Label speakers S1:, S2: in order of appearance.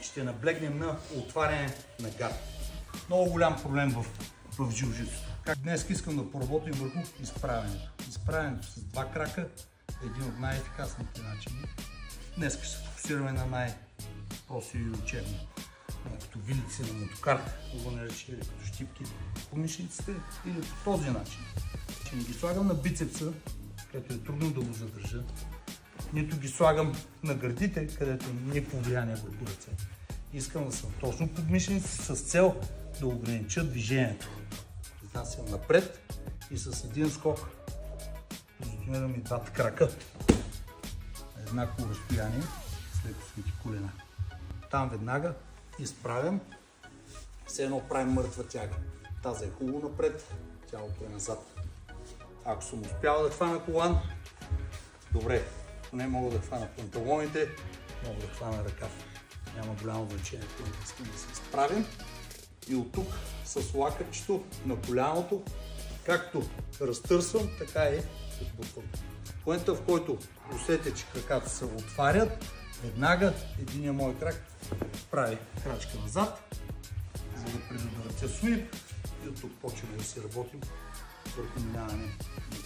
S1: ще наблегнем на отваряне на гард. Много голям проблем в жилжицото. Днес искам да поработим върху изправянето. Изправянето с два крака е един от най-ефикасните начини. Днес ще се фокусираме на най-прости и учебни. Като вилици на мотокар, го нарече като щипки по мишниците, или по този начин. Ще не ги слагам на бицепса, където е трудно да го задържа, нито ги слагам на гърдите, където никакво влияние върху ръце. Искам да съм точно под мишници с цел да огранича движението. Изнасям напред и с един скок позиционирам и двата крака на еднакво разстояние с леко свити колена. Там веднага изправям, все едно правим мъртва тяга. Тази е хубаво напред, тялото е назад. Ако съм успял да хвана колан, добре, поне мога да хвана панталоните, мога да хвана ръкав. Няма голямо значение, искам да се изправим и от тук с лакътчето на коляното, както разтърсвам, така и отбутвам. В момента, в който усетя, че краката се отварят, веднага единия мой крак прави крачка назад, за да предотвратя суип и от тук почваме да си работим върху минаване на